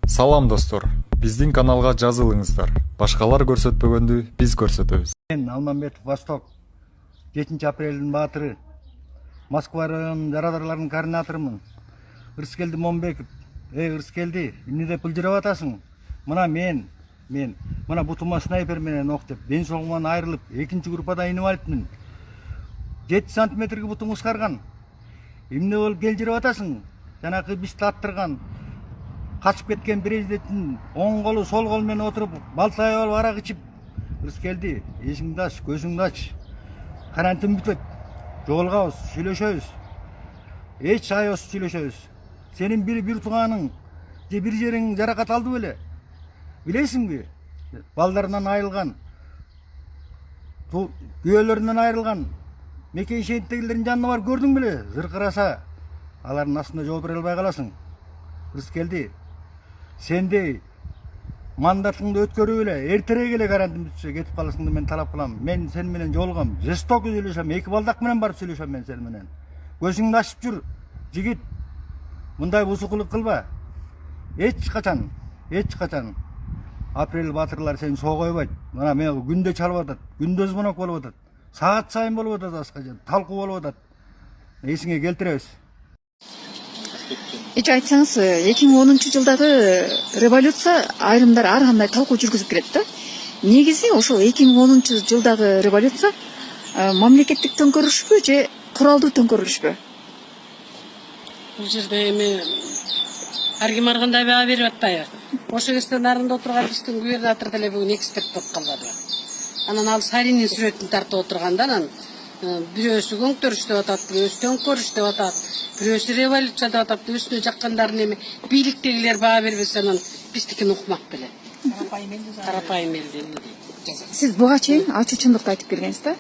Салам достор, биздин каналга жазылыңыздар. Башкалар көрсөтпөгөндү биз көрсөтөбүз. Мен Алмамбетов Восток 7 апрелдин баатыры, Москва районунун жарадарларынын координаторумун. Ырыскелди Момбеков. Ырыскелди, эмне деп ылжырап атасың? Мына мен мына бутума снайпер менен ок деп ден соолугуман айрылып, экинчи группада инвалидмин. 7 сантиметрге бутум ускарган. Эмне болуп келжиреп атасың? Жанакы бизди аттырган, качып кеткен президенттин оң колу, сол кол менен отуруп, балтай алып арак ичип. Ырыскелди, эсиңди ач, көзүңдү ач. Карантин бүтөт. Жолугабыз, сүйлөшөбүз. Эч аябыз сүйлөшөбүз. Сенин бир тууганың же бир жериң жаракат алды беле? Билесиңби? Балдарынан айрылган, күйөөлөрүнөн айрылган, мекен шенттегилердин жанына барып көрдүң беле? Зыркыраса, алардын астында жооп бере албай каласың. Ырыскелди, сендей мандатыңды өткөрүп эле, эртерээк эле карантин бүтсө кетип каласыңды мен талап кылам. Мен сен менен жолугам, жестоко сүйлөшөм, эки балдак менен барып сүйлөшөм мен сен менен. Көзүңдү ачып жүр, жигит. Мындай бузукулук кылба. Эч качан апрель баатырлар сени соо койбойт. Мына мен күндө чалып атат, күндө звонок болуп атат. Саат сайын болуп атат, аскажан талкуу болуп атат. Эсиңе келтиребиз. Эч айтсаңыз, 2010-жылдагы революция айрымдар ар кандай талкуу жүргүзүп келет да. Негизи ошол 2010-жылдагы революция мамлекеттик төңкөрүшпү же куралдуу төңкөрүлүшпү? Бул жерде эми ар ким ар кандай баа берип атпайбы? Ошол кезде нарында отурган биздин губернатор деле бүгүн эксперт болуп калбады. Анан ал Саринин сүрөтүн тартып отурганда анан бирөөсү көңтөрүш деп атат, бирөөсү төңкөрүш деп атат, бирөөсү революция деп атат, өзүнө жаккандарын эми бийликтегилер баа бербесе анан биздикин укмак беле. Карапайым элди дейт. Сиз буга чейин ачуу чындыкты айтып келгенсиз да.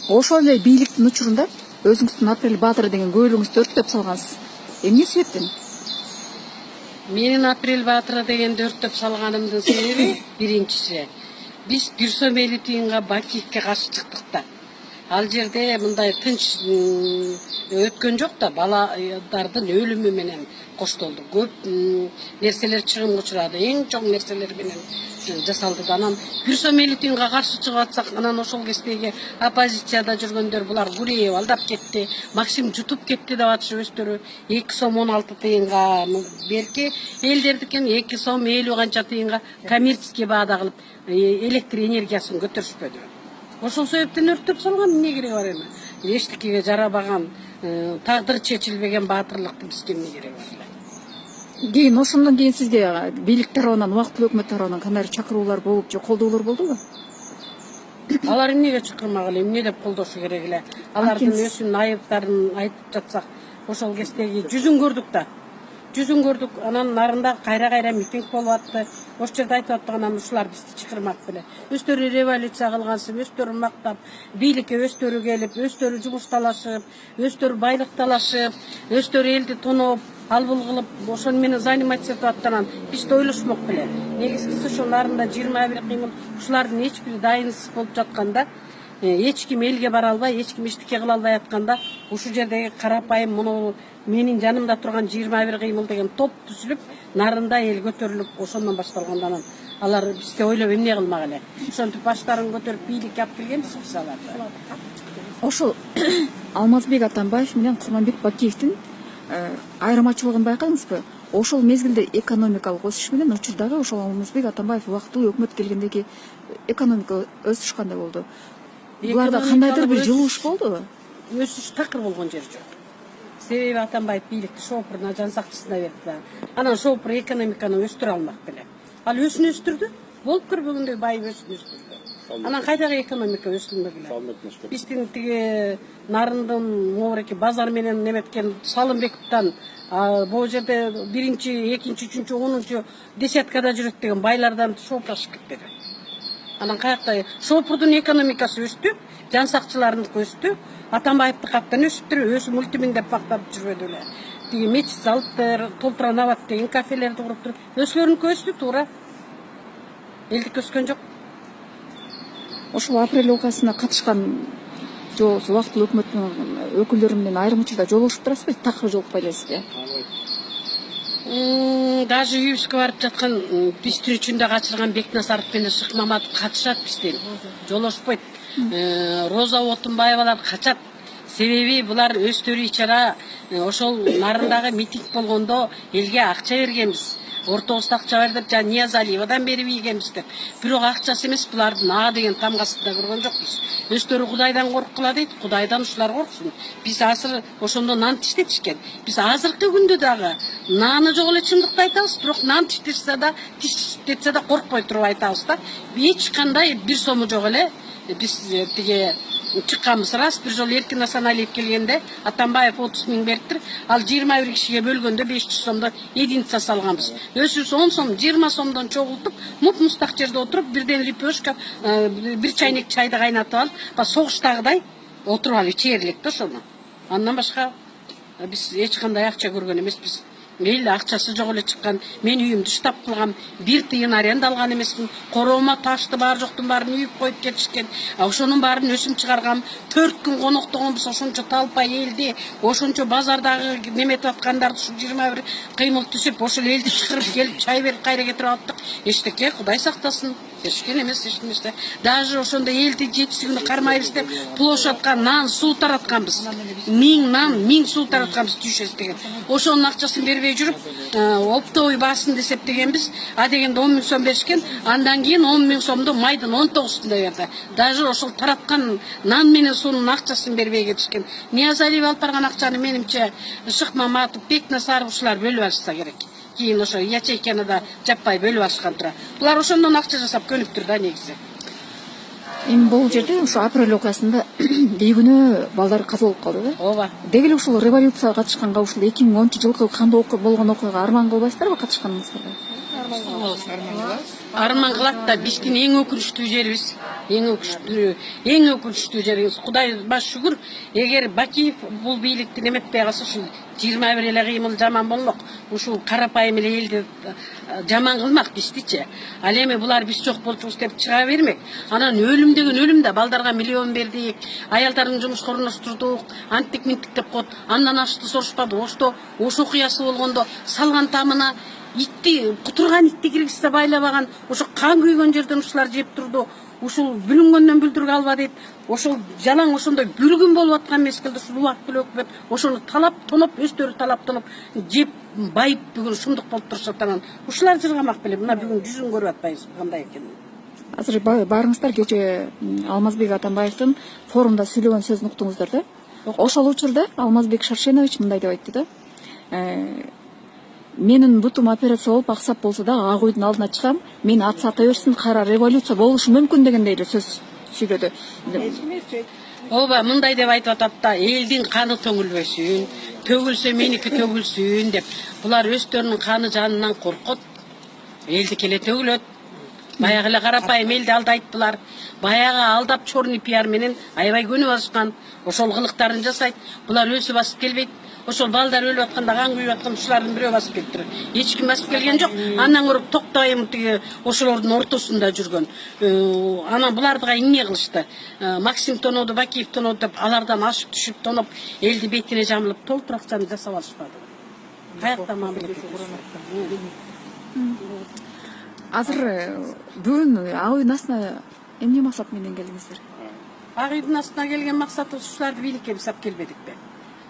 Ошол эле бийликтин учурунда өзүңүздүн Апрель Баатыр деген көйлөгүңүздү өрттөп салгансыз. Эмне себептен? Менин Апрель Баатыр дегенди өрттөп салганымдын себеби биринчиси, биз бир сом 50 тыйынга бакиевке каршы чыктык да. Ал жерде мындай тынч өткөн жок да, балдардын өлүмү менен коштолду. Көп нерселер чыгымга учурады, эң чоң нерселер менен жасалды да. Анан бир сом 50 тыйынга каршы чыгып атсак, анан ошол кездеги оппозицияда жүргөндөр булар Гуреев алдап кетти, Максим жутуп кетти деп атышып өздөрү 2 сом 16 тыйынга берки, элдердикин 2 сом 50 канча тыйынга коммерческий баада кылып электр энергиясын көтөрүшпөдү. Ошол себептен өрттөп салган, эмне кереги бар эми? Эчтекеге жарабаган, тагдыры чечилбеген баатырлыкты бизге эмне кереги бар эле? Кийин ошондон кийин сизге бийлик тарабынан, убактылуу өкмөт тарабынан кандай чакыруулар болуп же колдоолор болдубу? Алар эмнеге чакырмак эле, эмне деп колдошу керек эле? Алардын өзүнүн айыптарын айтып жатсак, ошол кездеги жүзүн көрдүк да. Жүзүн көрдүк, анан нарында кайра митинг болуп атты. Ошол жерде айтып аткан ушулар бизди чакырмак беле. Өздөрү революция кылгансып, өздөрү мактап, бийликке өздөрү келип, өздөрү жумуш талашып, өздөрү байлык талашып, өздөрү элди тоноп, албул кылып, ошол менен заниматься этип атканан бизди ойлошмок беле. Негизгиси ошол нарында 21 кыймыл ушулардын эч бири дайынсыз болуп жатканда, эч ким элге бара албай, эч ким эчтеке кыла албай атканда, ушул жердеги карапайым муну менин жанымда турган 21 кыймыл деген топ түзүлүп, нарында эл көтөрүлүп, ошондон башталганда анан алар бизди ойлоп эмне кылмак эле. Ошентип баштарын көтөрүп бийликке алып келгенбиз биз аларды. Ошол Алмазбек Атамбаев менен Курманбек Бакиевдин айырмачылыгын байкадыңызбы? Ошол мезгилде экономикалык өсүш менен учурдагы ошол Алмазбек Атамбаев убактылуу өкмөт келгендеги экономикалык өсүш кандай болду? Буларда кандайдыр бир жылууш болдубу? Өсүш такыр болгон жери жок. Себеби Атамбаев бийликти шопуруна, жан сакчысына берди. Анан шопур экономиканы өстүрө алмак беле. Ал өсүн өстүрдү, болуп көрбөгөндөй байып өсүн өстүрдү. Анан кайдагы экономика өсүлмөгүлө. Биздин тиги нарындын моореки базар менен неметкен Салымбековдон бул жерде 1-чи, 2-чи, 3-чү, 10-чу десяткада жүрөт деген байлардан шопур ашып кетпеди. Анан каякта шопурдун экономикасы өстү, жан сакчыларындыкы өстү, Атамбаевди каптан өсүптүр, өзү мультимиңдеп бактап жүрбөдү эле. Тиги мечит салыптыр, Толтуранабад деген кафелерди куруптур, өзгөрүнүкү өстү туура. Элдик өскөн жок. Ошол апрель окуясына катышкан же убактылуу өкмөттүн өкүлдөрү менен айрым учурда жолугушуп турасызбы? Такыр жолукпай элесизби? Даже үйүбүзгө барып жаткан биз тиричүндө качырган Бекназаров менен Шык Маматов качышат бизден. Жолошпойт. Роза Отунбаевалар качат. Себеби булар өздөрү ичара ошол нарындагы митинг болгондо элге акча бергенбиз. Ортобузда акча бердип, жана Ниязалиевадан берип ийгенбиз деп. Бирок акчасы эмес, булардын ага деген тамгасында көргөн жокпуз. Өздөрү Кудайдан корккула дейт, Кудайдан ушулар корксун. Биз азыр ошондо нан тиштетишкен. Биз азыркы күндө дагы наны жок эле чындыкты айтабыз, бирок нан тиштетсе да коркпой туруп айтабыз да. Эч кандай бир сому жок эле. Биз тиги чыкканбыз раз, бир жолу Эркин Асаналиев келгенде Атамбаев 30 миң бериптир, ал 21 кишиге бөлгөндө 500 сомдо единица салганбыз. Өзүбүз 10 сом, 20 сомдон чогултуп, муп-мустак жерде отуруп, бирден лепешка, бир чайнек чайды кайнатып алып, согуштагыдай отуруп алып ичерлик да ошону. Андан башка биз эч кандай акча көргөн эмеспиз. Эл акчасы жок эле чыккан. Мен үйүмдү штаб кылгам, 1 тыйын аренда алган эмесмин. Короома ташты бар жоктун баарын үйүп коюп кетишкен. Ошонун баарын өсүм чыгаргам. 4 күн коноктогонбуз, ошончо талпа элди, ошончо базардагы неметип аткандарды ушу 21 кыймыл түшүп, ошол элди чакырып келип чай берип кайра кетирип аттык. Эчтеке, Кудай сактасын. Эшкен эмес, эчтемесе. Даже ошондо элди жетишигине кармайбыз деп площадка нан, суу таратканбыз. 1000 нан, 1000 суу таратканбыз түйшөс деген. Ошонун акчасын бербей жүрүп, оптовый баасын эсептегенбиз. А дегенде 10 миң сом беришкен. Андан кийин 10 миң сомду майдын 19-сунда берди. Даже ошол тараткан нан менен суунун акчасын бербей кетишкен. Ниязалиев алып барган акчаны менимче Шык Маматов, Бекназаров ушулар бөлүп алышса керек. Кийин ошо ячейканы да жаппай бөлүп алышкан тура. Булар ошондон акча жасап көнүптүр да негизи. Эми бул жерде ушу апрель окуясында бейгүнөө балдар каза болуп калды да. Ооба. Деги эле ушул революцияга катышканга ушул 2010-жылкы кандай болгон окуяга арман кылбайсыздарбы катышканыңыздарга? Арман кылат да биздин эң өкүнүчтүү жерибиз. Эң өкүнүчтүү жерибиз. Кудай баш шүгүр, эгер Бакиев бул бийликти неметпей калса, ушул 21 эле кыймыл жаман болмок. Ушул карапайым эле элди жаман кылмак биздичи. Ал эми булар биз жок болчубуз деп чыга бермек. Анан өлүм деген өлүм да, балдарга миллион бердик, аялдардын жумушка орноштурдук, антик минтик деп коет. Андан ашты сорушпады. Ошо окуясы болгондо салган тамына итти, кутурган итти киргизсе байлабаган, ошо кан күйгөн жерден ушулар жеп турду. Ушул бүлүнгөндөн бүлдүргө алба дейт. Ошол жалаң ошондой бүлгүн болуп аткан мезгилде ушул убактылуу өкмөт ошону талап тоноп, өздөрү талап тоноп жеп байып бүгүн шумдук болуп турушат. Анан ушулар жыргамак беле мына бүгүн жүзүн көрүп атпайбыз кандай экенин. Азыр барыңыздар кече Алмазбек Атамбаевдин форумда сүйлөгөн сөзүн уктуңуздар да. Ошол учурда Алмазбек Шаршенович мындай деп айтты да. Менин бутум операция болуп аксап болсо да ак үйдүн алдына чыгам, мени ат ата берсин, кайра революция болушу мүмкүн дегендей эле сөз сүйлөдү. Ооба, мындай деп айтып атат да, элдин каны төңүлбөсүн, төгүлсө меники төгүлсүн деп. Булар өздөрүнүн каны жанынан коркот. Элди келе төгүлөт. Баягы эле карапайым элди алдайт-булар. Баягы алдап черный пиар менен аябай көнүп алышкан. Ошол кылыктарын жасайт. Булар өзү басып келбейт. Ошол балдар өлүп атканда, кан күйүп атканда ушулардын бирөө басып келиптир. Эч ким басып келген жок. Андан көрүп токтойм тиги ошолордун ортосунда жүргөн. Анан булардыга эмне кылышты? Максим тоноду, Бакиев тоноду деп алардан ашып түшүп тоноп, элди бетине жамылып толтур акчаны жасап алышпады. Каяктан мамиле Азыр бүгүн ак үйдүн астына эмне максат менен келдиңиздер? Ак үйдүн астына келген максатыбыз ушуларды бийликке бисап келбедикпи?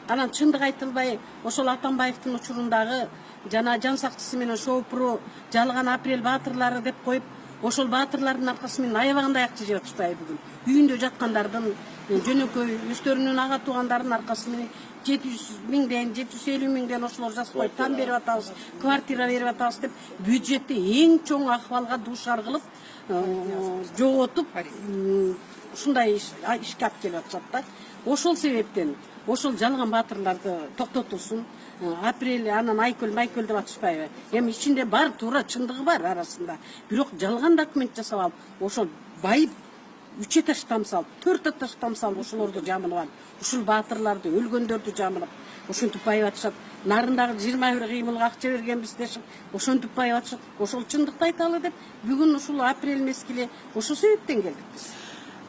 Анан чындык айтылбай, ошол Атамбаевдин учурундагы жана жан сакчысы менен шоупуру жалган апрель баатырлары деп коюп, ошол баатырлардын аркасы менен аябагандай акча жеп атышпайбы бүгүн. Үйүндө жаткандардын жөнөкөй өздөрүнүн ага туугандарынын аркасы менен 700 миңден, 750 миңден ошолор жазып коюп, там берип атабыз, квартира берип атабыз деп бюджетти эң чоң акыбалга дуушар кылып, жоготуп, ушундай ишке алып келип атышат да. Ошол себептен ошол жалган баатырларды токтотулсун. Апрель анан Айкөл деп атышпайбы? Эми ичинде бар, туура чындыгы бар арасында. Бирок жалган документ жасап алып, ошол байып 3 этаж там салып, 4 этаж там салып, ошолорду жамынып алып, ушул баатырларды, өлгөндөрдү жамынып, ошентип байып атышат. Нарындагы 21 кыймылга акча бергенбиз дешип, ошентип байып атышат. Ошол чындыкты айталы деп, бүгүн ушул апрель мезгили ошол себептен келдик биз.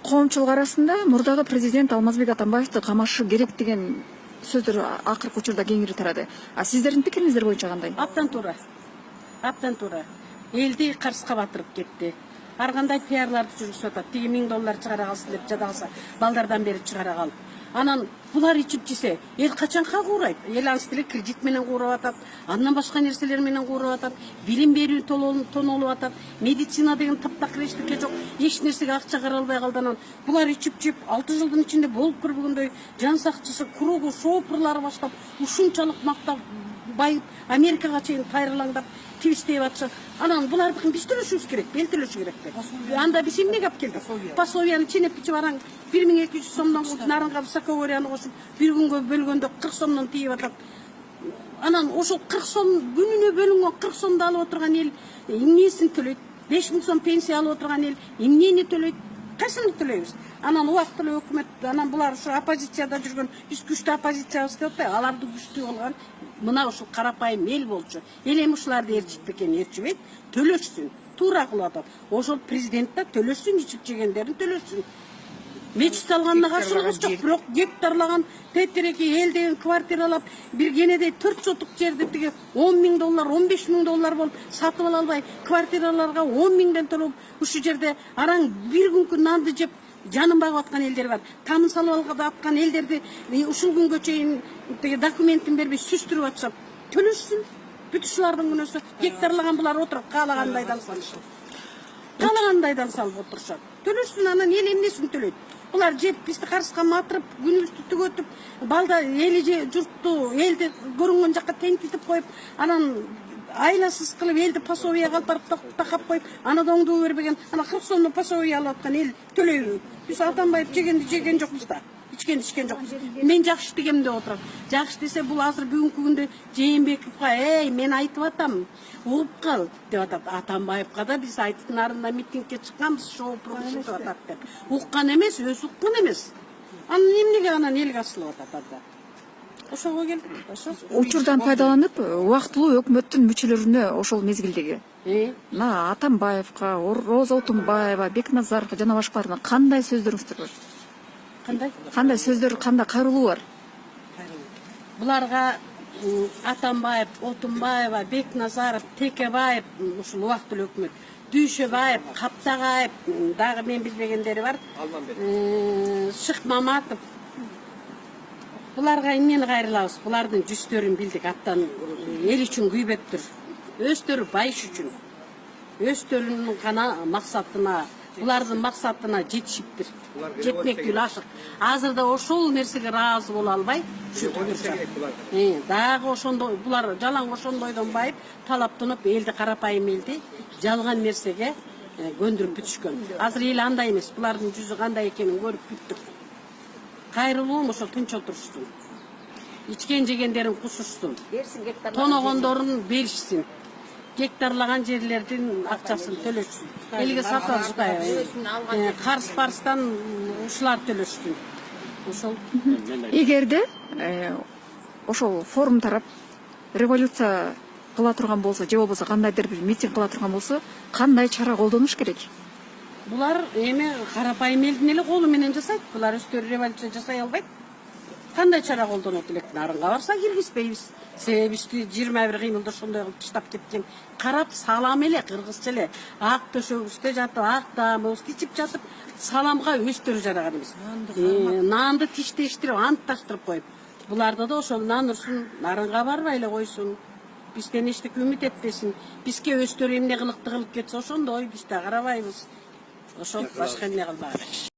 Коомчулук арасында мурдагы президент Алмазбек Атамбаевди камашы керек деген сөздөр акыркы учурда кеңири тарады. А сиздердин пикириңиздер боюнча кандай? Аптан туура элди карсыкка батырып кетти. Ар кандай пиарларды жүргүзүп атат. Тиги $1000 чыгара калсын деп жада калса, балдардан бери чыгара калып. Анан булар ичип жесе, эл качанга куурайт? Эл анысы деле кредит менен кууруп атат, андан башка нерселер менен кууруп атат, билим берүү тонолуп атат, медицина деген таптак эчтеке жок, эч нерсеге акча каралбай калды. Анан булар ичип жеп 6 жылдын ичинде болуп көрбөгөндөй жан сакчысы, кругу, шопурлары баштап, ушунчалык мактап байып, Америкага чейин тайрылаңдап твистеп атышат. Анан булардыкын биз төлөшүбүз керек, эл төлөшү керек. Анда биз эмнеге алып келдик? Пособияны ченеп бараң 1200 сомдон нарынга высокогорьяны кошуп, бир күнгө бөлгөндө 40 сомдон тийип атат. Анан ошол 40 сом күнүнө бөлүнгөн 40 сомду алып отурган эл эмнесин төлөйт? 5000 сом пенсия алып отурган эл эмнени төлөйт? Кайсыны төлөйбүз? Анан убактылуу өкмөт, анан булар ушу оппозицияда жүргөн, биз күчтүү оппозициябыз деп атпайбы? Аларды күчтүү болгон мына ушул карапайым эл болчу. Эл эми ушуларды ээрчитпей экен, ээрчибейт, төлөшсүн. Туура кылып атат. Ошол президент да төлөшсүн, ичип жегендерин төлөшсүн. Мечит салганына каршылыгыбыз жок, бирок гектарлаган тетиреки элден квартиралап, бир кенедей 4 сотук жерди тиги $10,000, $15,000 болуп сатып ала албай, квартираларга 10,000ден төлөп, ушу жерде араң бир күнкү нанды жеп жанын багып аткан элдер бар. Тамын салып алып аткан элдерди ушул күнгө чейин тиги документин бербей сүстүрүп атышат. Төлөшсүн. Бүт ушулардын күнөөсү. Гектарлаган булар отуруп каалагандайдан салышат. Каалагандайдан салып отурушат. Төлөшсүн, анан эл эмнесин төлөйт? Булар жеп бизди карсыкка матырып, күнүбүздү түгөтүп, балда эли журтту, элди көрүнгөн жакка тентитип коюп, анан айласыз кылып элди пособияга алып барып такап коюп, ана да оңдоо бербеген, ана 40 сомдон пособия алып аткан эл төлөйбү? Биз Атамбаев жегенди жеген жокпуз да. Ичкенди ичкен жокпуз. Мен жакшы дегем деп отурам. Жакшы десе бул азыр бүгүнкү күндө Жээнбековго, мен айтып атам, угуп кал деп атат. Атамбаевга да биз айтып нарында митингге чыкканбыз, шоу программасы атат деп. Уккан эмес, өзү уккан эмес. Анан эмнеге анан элге асылып атат анда? Ошого келдик. Учурдан пайдаланып, убактылуу өкмөттүн мүчөлөрүнө ошол мезгилдеги мына Атамбаевга, Роза Отунбаева, Бекназаровго жана башкаларына кандай сөздөрүңүздөр бар? Кандай сөздөр, кандай кайрылуу бар? Буларга Атамбаев, Отунбаева, Бекназаров, Текебаев, ушул убактылуу өкмөт, Дүйшөбаев, Каптагаев, дагы мен билбегендери бар. Шыкмаматов. Буларга эмнени кайрылабыз? Булардын жүздөрүн билдик, аттан эл үчүн күйбөттүр. Өздөрү байыш үчүн. Өздөрүнүн гана максатына, булардын максатына жетишиптир. Жетмектүү ашык. Азырда ошол нерсеге ыраазы боло албай, шүтүп дагы ошондой булар жалаң ошондойдон байып, талаптанып элди, карапайым элди жалган нерсеге көндүрүп бүтүшкөн. Азыр эл андай эмес, булардын жүзү кандай экенин көрүп бүттүк. Кайрылуум ошо тынч отурушсун. Ичкен жегендерин кусушсун. Тоногондорун беришсин. Гектарлаган жерлердин акчасын төлөшсүн. Элге сатып алышпайбы. Карс-парстан ушулар төлөшсүн. Ошол. Эгерде ошол форум тарап революция кыла турган болсо, же болбосо кандайдыр бир митинг кыла турган болсо, кандай чара колдонуш керек? Булар эми карапайым элдин эле колу менен жасайт. Булар өздөрү революция жасай албайт. Кандай чара колдонот элек? Нарынга барса киргизбейбиз. Себеби бизди 21 кыймылда ошондой кылып таштап кеткен. Карап салам эле, кыргызча эле. Ак төшөгүбүздө жатып, ак таамыбызды ичип жатып, саламга өздөрү жараган эмес. Нанды тиштештирип, ант таштырып коюп. Буларда да ошол нан урсун, нарынга барбай эле койсун. Бизден эчтеке үмүт этпесин. Бизге өздөрү эмне кылыкты кылып кетсе ошондой, биз да карабайбыз. Ошол башка эмне кылбагыла.